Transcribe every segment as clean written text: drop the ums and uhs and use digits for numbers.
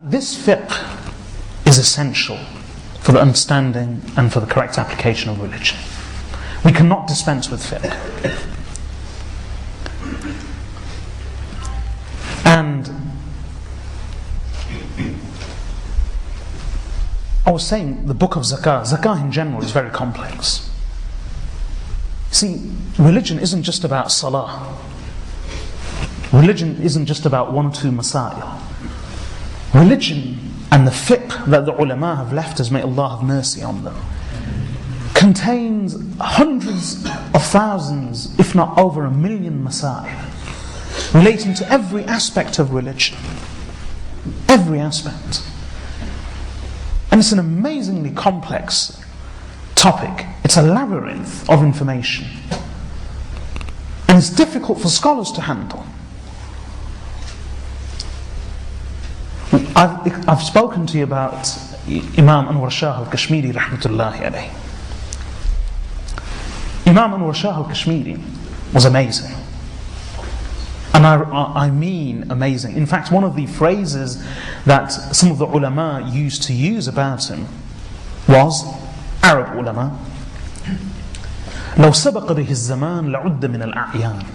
This fiqh is essential for the understanding and for the correct application of religion. We cannot dispense with fiqh. And I was saying the book of zakah in general is very complex. See, religion isn't just about salah. Religion isn't just about one or two masail. Religion and the fiqh that the ulama have left us, may Allah have mercy on them, contains hundreds of thousands, if not over 1 million masail, relating to every aspect of religion. Every aspect. And it's an amazingly complex topic. It's a labyrinth of information. And it's difficult for scholars to handle. I've spoken to you about Imam Anwar Shah Kashmiri, rahmatullahi alayh. Imam Anwar Shah Kashmiri was amazing. And I mean amazing. In fact, one of the phrases that some of the ulama used to use about him was, Arab ulama, لو سبق به الزمان لعد من الأعيان.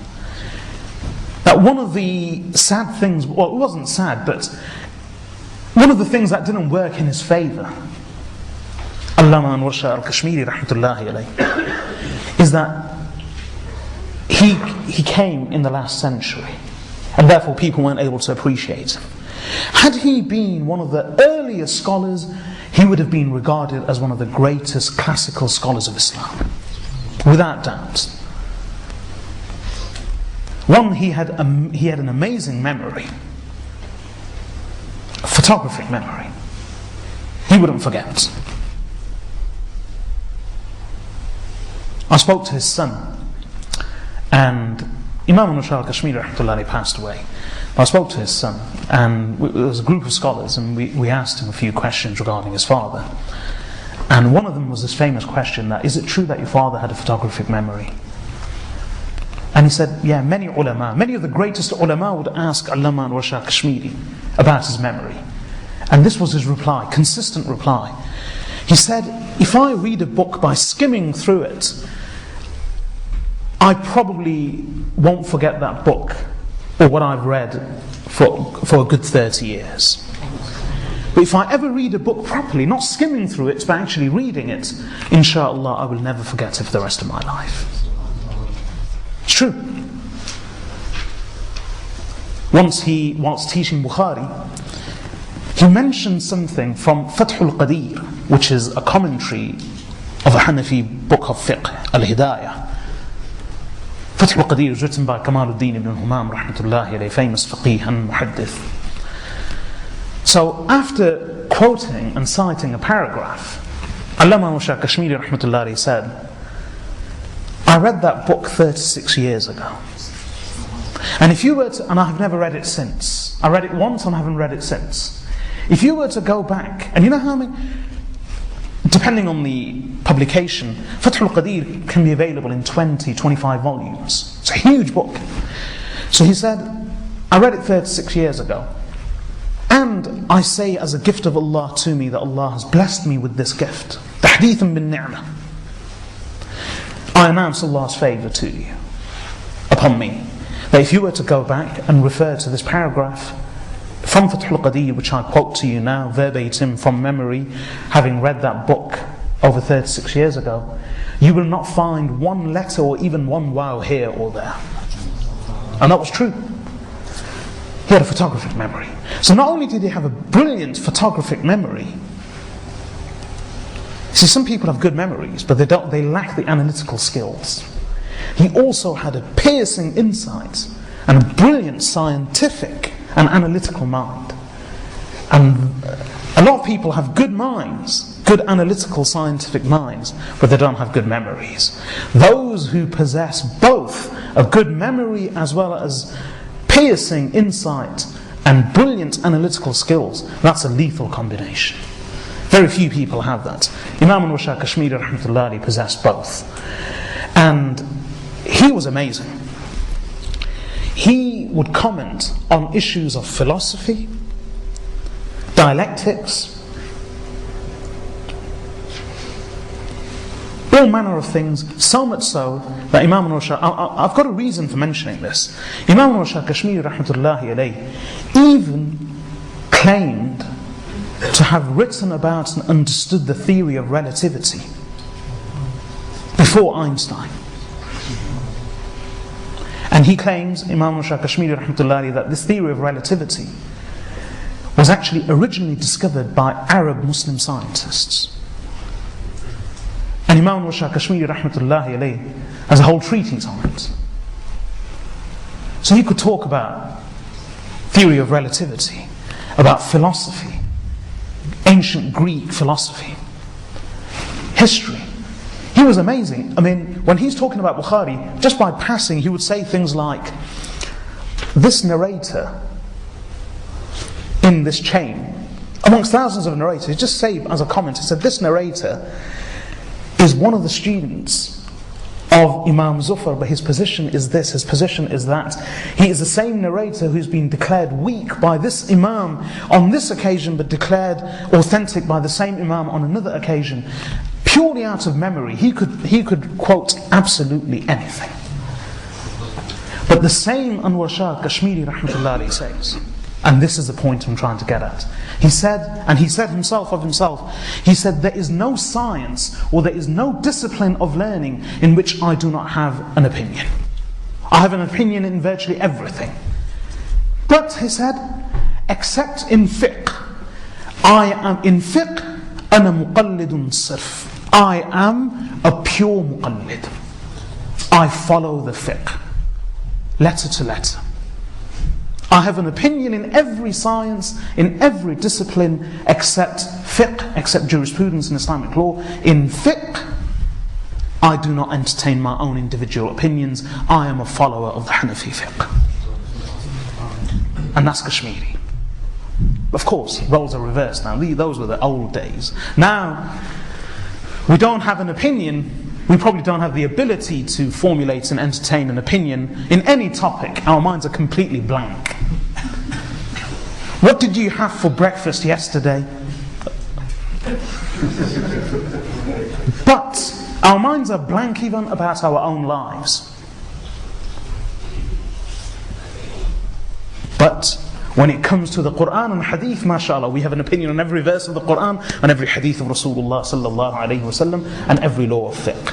That one of the sad things, well, it wasn't sad, but one of the things that didn't work in his favour, Allama Anwar Shah Kashmiri, rahmatullahi alayh, is that he came in the last century, and therefore people weren't able to appreciate him. Had he been one of the earlier scholars, he would have been regarded as one of the greatest classical scholars of Islam, without doubt. One, he had an amazing memory, a photographic memory. He wouldn't forget. I spoke to his son, and Imam Anwar Shah Kashmiri rahmatullahi passed away. I spoke to his son, and there was a group of scholars, and we asked him a few questions regarding his father. And one of them was this famous question, that is it true that your father had a photographic memory? And he said, yeah, many of the greatest ulama would ask Allama Anwar Shah Kashmiri about his memory. And this was his reply, consistent reply. He said, if I read a book by skimming through it, I probably won't forget that book or what I've read for a good 30 years. But if I ever read a book properly, not skimming through it, but actually reading it, inshallah, I will never forget it for the rest of my life. It's true. Once whilst teaching Bukhari, he mentioned something from Fathul Qadir, which is a commentary of a Hanafi book of fiqh, Al-Hidayah. Fathul Qadir is written by Kamaluddin ibn Humam, rahmatullahi alayhi, famous faqih and muhaddith. So after quoting and citing a paragraph, Allama Anwar Shah Kashmiri rahmatullahi alayhi said, I read that book 36 years ago. And if you were to, and I have never read it since. I read it once and I haven't read it since. If you were to go back, and you know how many, depending on the publication, Fathul Qadir can be available in 20, 25 volumes. It's a huge book. So he said, I read it 36 years ago. And I say as a gift of Allah to me that Allah has blessed me with this gift. Tahdithan bin ni'mah. I announce Allah's favour to you, upon me, that if you were to go back and refer to this paragraph from Fathul Qadir, which I quote to you now verbatim from memory, having read that book over 36 years ago, you will not find one letter or even one wow here or there. And that was true. He had a photographic memory. So not only did he have a brilliant photographic memory, see, some people have good memories, but they lack the analytical skills. He also had a piercing insight and a brilliant scientific and analytical mind. And a lot of people have good minds, good analytical scientific minds, but they don't have good memories. Those who possess both a good memory as well as piercing insight and brilliant analytical skills, that's a lethal combination. Very few people have that. Imam Anwar Shah Kashmiri rahmatullahi possessed both. And he was amazing. He would comment on issues of philosophy, dialectics, all manner of things, so much so that Imam Anwar Shah, I've got a reason for mentioning this. Imam Anwar Shah Kashmiri rahmatullahi alayhi even claimed to have written about and understood the theory of relativity before Einstein. And he claims, Imam Anwar Shah Kashmiri rahmatullahi, that this theory of relativity was actually originally discovered by Arab Muslim scientists. And Imam Anwar Shah Kashmiri rahmatullahi alayhi has a whole treatise on it. So he could talk about theory of relativity, about philosophy, ancient Greek philosophy, history. He was amazing. I mean, when he's talking about Bukhari, just by passing, he would say things like, this narrator in this chain, amongst thousands of narrators, he just say as a comment, he said, this narrator is one of the students of Imam Zufar, but his position is this, his position is that. He is the same narrator who's been declared weak by this Imam on this occasion, but declared authentic by the same Imam on another occasion. Purely out of memory, he could quote absolutely anything. But the same Anwar Shah Kashmiri rahmatullahi says, and this is the point I'm trying to get at. He said, and he said himself of himself, he said, there is no science or there is no discipline of learning in which I do not have an opinion. I have an opinion in virtually everything. But, he said, except in fiqh. I am in fiqh, أنا مقلد صرف. I am a pure muqallid. I follow the fiqh, letter to letter. I have an opinion in every science, in every discipline, except fiqh, except jurisprudence and Islamic law. In fiqh, I do not entertain my own individual opinions. I am a follower of the Hanafi fiqh. And that's Kashmiri. Of course, roles are reversed now. Those were the old days. Now, we don't have an opinion. We probably don't have the ability to formulate and entertain an opinion in any topic. Our minds are completely blank. What did you have for breakfast yesterday? But our minds are blank even about our own lives. But when it comes to the Quran and Hadith, mashallah, we have an opinion on every verse of the Quran and every Hadith of Rasulullah sallallahu alayhi wa sallam and every law of fiqh.